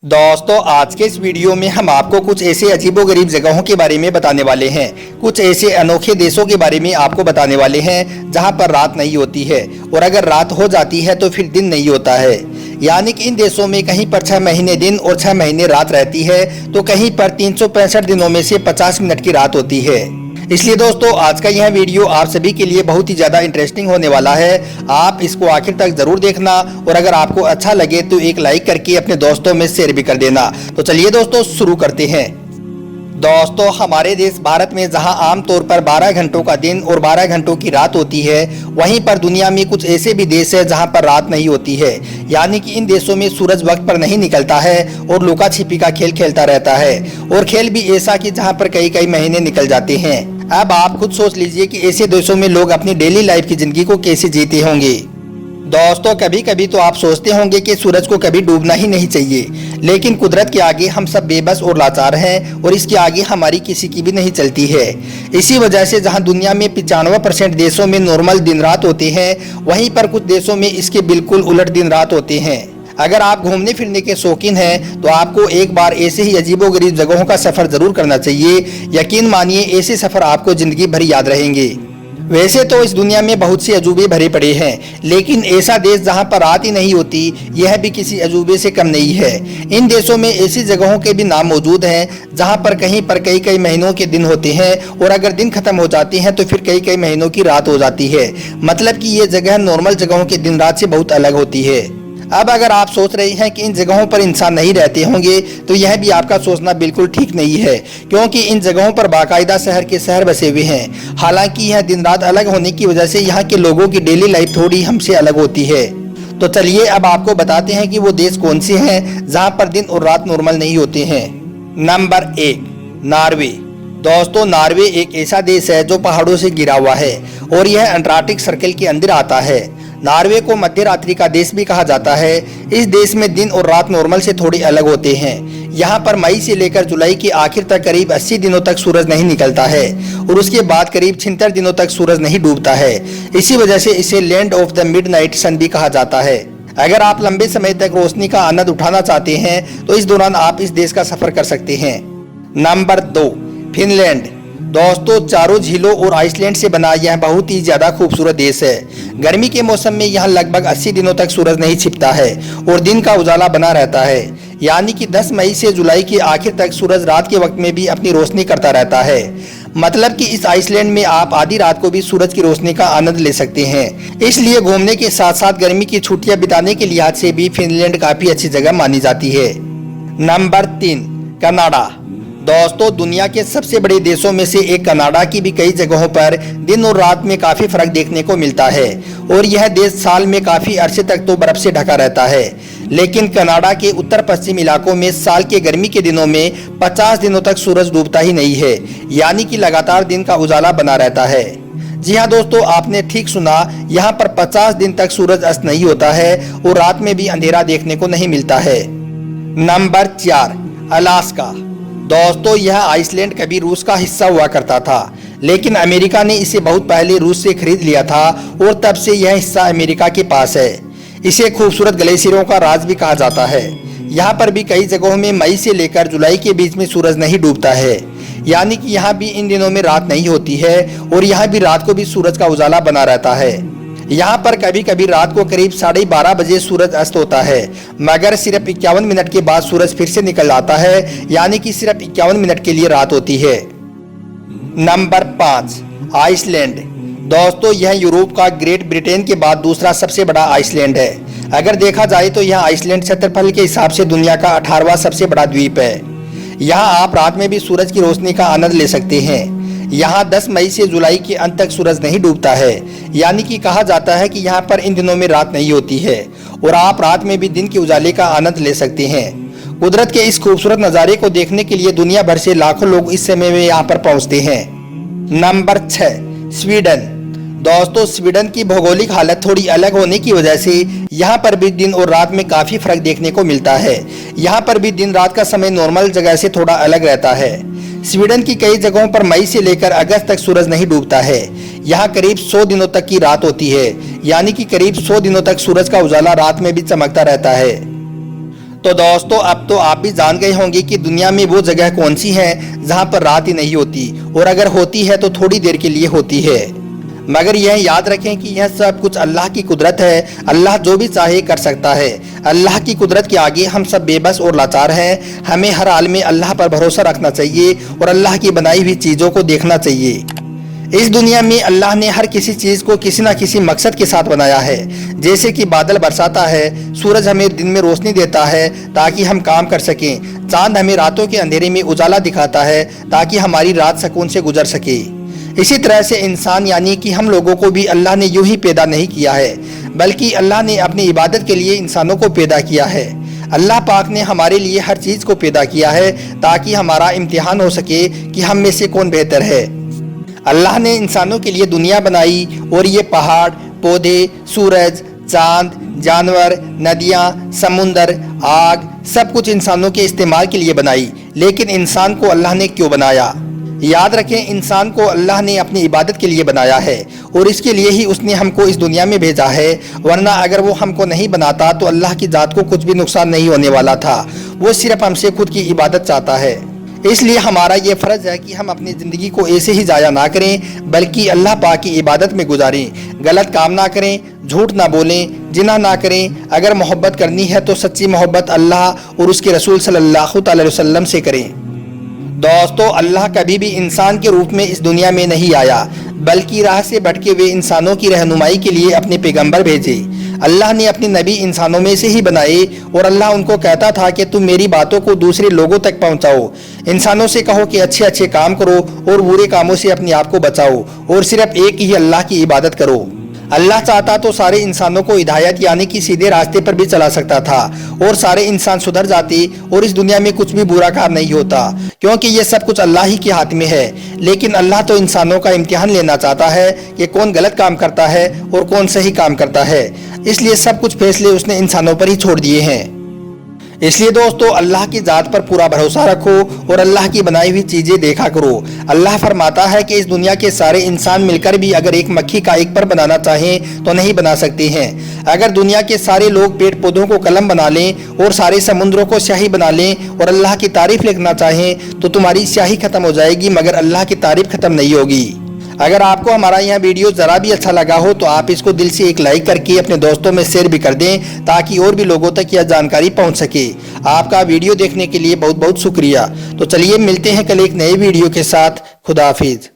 दोस्तों आज के इस वीडियो में हम आपको कुछ ऐसे अजीबोगरीब जगहों के बारे में बताने वाले हैं। कुछ ऐसे अनोखे देशों के बारे में आपको बताने वाले हैं जहां पर रात नहीं होती है और अगर रात हो जाती है तो फिर दिन नहीं होता है। यानी कि इन देशों में कहीं पर 6 महीने दिन और 6 महीने रात रहती है तो कहीं पर 365 दिनों में से 50 मिनट की रात होती है। इसलिए दोस्तों आज का यह वीडियो आप सभी के लिए बहुत ही ज़्यादा इंटरेस्टिंग होने वाला है। आप इसको आखिर तक ज़रूर देखना और अगर आपको अच्छा लगे तो एक लाइक करके अपने दोस्तों में शेयर भी कर देना। तो चलिए दोस्तों शुरू करते हैं। दोस्तों हमारे देश भारत में जहां आमतौर पर 12 घंटों का दिन और 12 घंटों की रात होती है, वहीं पर दुनिया में कुछ ऐसे भी देश है जहां पर रात नहीं होती है। यानी कि इन देशों में सूरज वक्त पर नहीं निकलता है और लुका छिपी का खेल खेलता रहता है और खेल भी ऐसा कि जहां पर कई कई महीने निकल जाते हैं। अब आप खुद सोच लीजिए कि ऐसे देशों में लोग अपनी डेली लाइफ की जिंदगी को कैसे जीते होंगे। दोस्तों कभी कभी तो आप सोचते होंगे कि सूरज को कभी डूबना ही नहीं चाहिए, लेकिन कुदरत के आगे हम सब बेबस और लाचार हैं और इसके आगे हमारी किसी की भी नहीं चलती है। इसी वजह से जहां दुनिया में 95% देशों में नॉर्मल दिन रात होते हैं, वहीं पर कुछ देशों में इसके बिल्कुल उलट दिन रात होते हैं। अगर आप घूमने फिरने के शौकीन हैं तो आपको एक बार ऐसे ही अजीबोगरीब जगहों का सफर जरूर करना चाहिए। यकीन मानिए ऐसे सफर आपको जिंदगी भर याद रहेंगे। वैसे तो इस दुनिया में बहुत से अजूबे भरे पड़े हैं, लेकिन ऐसा देश जहां पर रात ही नहीं होती, यह भी किसी अजूबे से कम नहीं है। इन देशों में ऐसी जगहों के भी नाम मौजूद हैं जहां पर कहीं पर कई कई महीनों के दिन होते हैं और अगर दिन खत्म हो जाते हैं तो फिर कई कई महीनों की रात हो जाती है। मतलब कि ये जगह नॉर्मल जगहों के दिन रात से बहुत अलग होती है। अब अगर आप सोच रहे हैं कि इन जगहों पर इंसान नहीं रहते होंगे तो यह भी आपका सोचना बिल्कुल ठीक नहीं है, क्योंकि इन जगहों पर बाकायदा शहर के शहर बसे हुए हैं। हालांकि यह दिन रात अलग होने की वजह से यहाँ के लोगों की डेली लाइफ थोड़ी हमसे अलग होती है। तो चलिए अब आपको बताते हैं कि वो देश कौन से हैं जहाँ पर दिन और रात नॉर्मल नहीं होते हैं। Number 1, Norway. दोस्तों नॉर्वे एक ऐसा देश है जो पहाड़ों से घिरा हुआ है और यह अंटार्कटिक सर्कल के अंदर आता है। नॉर्वे को मध्य रात्रि का देश भी कहा जाता है। इस देश में दिन और रात नॉर्मल से थोड़ी अलग होते हैं। यहाँ पर मई से लेकर जुलाई के आखिर तक करीब 80 दिनों तक सूरज नहीं निकलता है और उसके बाद करीब 76 दिनों तक सूरज नहीं डूबता है। इसी वजह से इसे लैंड ऑफ द मिडनाइट सन भी कहा जाता है। अगर आप लंबे समय तक रोशनी का आनंद उठाना चाहते हैं तो इस दौरान आप इस देश का सफर कर सकते हैं। Number 2, Finland. दोस्तों चारों झीलों और आइसलैंड से बना यह बहुत ही ज्यादा खूबसूरत देश है। गर्मी के मौसम में यहाँ लगभग 80 दिनों तक सूरज नहीं छिपता है और दिन का उजाला बना रहता है। यानी कि 10 मई से जुलाई के आखिर तक सूरज रात के वक्त में भी अपनी रोशनी करता रहता है। मतलब कि इस आइसलैंड में आप आधी रात को भी सूरज की रोशनी का आनंद ले सकते हैं। इसलिए घूमने के साथ साथ गर्मी की छुट्टियां बिताने के लिहाज से भी फिनलैंड काफी अच्छी जगह मानी जाती है। Number 3, Canada. दोस्तों दुनिया के सबसे बड़े देशों में से एक कनाडा की भी कई जगहों पर दिन और रात में काफी फर्क देखने को मिलता है और यह देश साल में काफी अरसे तक तो बर्फ से ढका रहता है। लेकिन कनाडा के उत्तर पश्चिम इलाकों में साल के गर्मी के दिनों में 50 दिनों तक सूरज डूबता ही नहीं है। यानी कि लगातार दिन का उजाला बना रहता है। जी हाँ दोस्तों आपने ठीक सुना, यहाँ पर 50 दिन तक सूरज अस्त नहीं होता है और रात में भी अंधेरा देखने को नहीं मिलता है। Number 4, Alaska. दोस्तों यह आइसलैंड कभी रूस का हिस्सा हुआ करता था, लेकिन अमेरिका ने इसे बहुत पहले रूस से खरीद लिया था और तब से यह हिस्सा अमेरिका के पास है। इसे खूबसूरत ग्लेशियरों का राज भी कहा जाता है। यहाँ पर भी कई जगहों में मई से लेकर जुलाई के बीच में सूरज नहीं डूबता है। यानी कि यहाँ भी इन दिनों में रात नहीं होती है और यहाँ भी रात को भी सूरज का उजाला बना रहता है। यहाँ पर कभी कभी रात को करीब 12:30 बजे सूरज अस्त होता है, मगर सिर्फ 51 मिनट के बाद सूरज फिर से निकल आता है। यानी कि सिर्फ 51 मिनट के लिए रात होती है। Number 5, Iceland. दोस्तों यह यूरोप का ग्रेट ब्रिटेन के बाद दूसरा सबसे बड़ा आइसलैंड है। अगर देखा जाए तो यह आइसलैंड क्षेत्रफल के हिसाब से दुनिया का 18वां सबसे बड़ा द्वीप है। यहाँ आप रात में भी सूरज की रोशनी का आनंद ले सकते हैं। यहाँ 10 मई से जुलाई के अंत तक सूरज नहीं डूबता है। यानी कि कहा जाता है कि यहाँ पर इन दिनों में रात नहीं होती है और आप रात में भी दिन के उजाले का आनंद ले सकते हैं। कुदरत के इस खूबसूरत नज़ारे को देखने के लिए दुनिया भर से लाखों लोग इस समय में यहाँ पर पहुँचते हैं। Number 6, Sweden. दोस्तों स्वीडन की भौगोलिक हालत थोड़ी अलग होने की वजह से यहाँ पर भी दिन और रात में काफ़ी फर्क देखने को मिलता है। यहाँ पर भी दिन रात का समय नॉर्मल जगह से थोड़ा अलग रहता है। स्वीडन की कई जगहों पर मई से लेकर अगस्त तक सूरज नहीं डूबता है। यहाँ करीब 100 दिनों तक की रात होती है। यानी कि करीब 100 दिनों तक सूरज का उजाला रात में भी चमकता रहता है। तो दोस्तों अब तो आप भी जान गए होंगे कि दुनिया में वो जगह कौन सी है जहां पर रात ही नहीं होती, और अगर होती है तो थोड़ी देर के लिए होती है। मगर यह याद रखें कि यह सब कुछ अल्लाह की कुदरत है। अल्लाह जो भी चाहे कर सकता है। अल्लाह की कुदरत के आगे हम सब बेबस और लाचार हैं। हमें हर हाल में अल्लाह पर भरोसा रखना चाहिए और अल्लाह की बनाई हुई चीज़ों को देखना चाहिए। इस दुनिया में अल्लाह ने हर किसी चीज़ को किसी न किसी मकसद के साथ बनाया है। जैसे कि बादल बरसाता है, सूरज हमें दिन में रोशनी देता है ताकि हम काम कर सकें, चांद हमें रातों के अंधेरे में उजाला दिखाता है ताकि हमारी रात सुकून से गुजर सके। इसी तरह से इंसान यानी कि हम लोगों को भी अल्लाह ने यूं ही पैदा नहीं किया है, बल्कि अल्लाह ने अपनी इबादत के लिए इंसानों को पैदा किया है। अल्लाह पाक ने हमारे लिए हर चीज़ को पैदा किया है ताकि हमारा इम्तिहान हो सके कि हम में से कौन बेहतर है। अल्लाह ने इंसानों के लिए दुनिया बनाई और ये पहाड़, पौधे, सूरज, चांद, जानवर, नदियाँ, समुंदर, आग सब कुछ इंसानों के इस्तेमाल के लिए बनाई। लेकिन इंसान को अल्लाह ने क्यों बनाया? याद रखें, इंसान को अल्लाह ने अपनी इबादत के लिए बनाया है और इसके लिए ही उसने हमको इस दुनिया में भेजा है। वरना अगर वो हमको नहीं बनाता तो अल्लाह की ज़ात को कुछ भी नुकसान नहीं होने वाला था। वो सिर्फ हमसे खुद की इबादत चाहता है। इसलिए हमारा ये फ़र्ज़ है कि हम अपनी ज़िंदगी को ऐसे ही ज़ाया ना करें, बल्कि अल्लाह पाक की इबादत में गुजारें। गलत काम ना करें, झूठ ना बोलें, जिना ना करें। अगर मोहब्बत करनी है तो सच्ची मोहब्बत अल्लाह और उसके रसूल सल्लल्लाहु अलैहि वसल्लम से करें। दोस्तों, अल्लाह कभी भी इंसान के रूप में इस दुनिया में नहीं आया, बल्कि राह से भटके हुए इंसानों की रहनुमाई के लिए अपने पैगंबर भेजे। अल्लाह ने अपने नबी इंसानों में से ही बनाए और अल्लाह उनको कहता था कि तुम मेरी बातों को दूसरे लोगों तक पहुंचाओ। इंसानों से कहो कि अच्छे अच्छे काम करो और बुरे कामों से अपने आप को बचाओ और सिर्फ एक ही अल्लाह की इबादत करो। अल्लाह चाहता तो सारे इंसानों को हिदायत यानी कि सीधे रास्ते पर भी चला सकता था और सारे इंसान सुधर जाते और इस दुनिया में कुछ भी बुरा काम नहीं होता, क्योंकि ये सब कुछ अल्लाह ही के हाथ में है। लेकिन अल्लाह तो इंसानों का इम्तिहान लेना चाहता है कि कौन गलत काम करता है और कौन सही काम करता है। इसलिए सब कुछ फैसले उसने इंसानों पर ही छोड़ दिए हैं। इसलिए दोस्तों, अल्लाह की ज़ात पर पूरा भरोसा रखो और अल्लाह की बनाई हुई चीज़ें देखा करो। अल्लाह फरमाता है कि इस दुनिया के सारे इंसान मिलकर भी अगर एक मक्खी का एक पर बनाना चाहें तो नहीं बना सकते हैं। अगर दुनिया के सारे लोग पेड़ पौधों को कलम बना लें और सारे समुद्रों को स्याही बना लें और अल्लाह की तारीफ लिखना चाहें तो तुम्हारी स्याही खत्म हो जाएगी, मगर अल्लाह की तारीफ खत्म नहीं होगी। अगर आपको हमारा यह वीडियो ज़रा भी अच्छा लगा हो तो आप इसको दिल से एक लाइक करके अपने दोस्तों में शेयर भी कर दें ताकि और भी लोगों तक यह जानकारी पहुंच सके। आपका वीडियो देखने के लिए बहुत बहुत शुक्रिया। तो चलिए मिलते हैं कल एक नए वीडियो के साथ। खुदा हाफिज।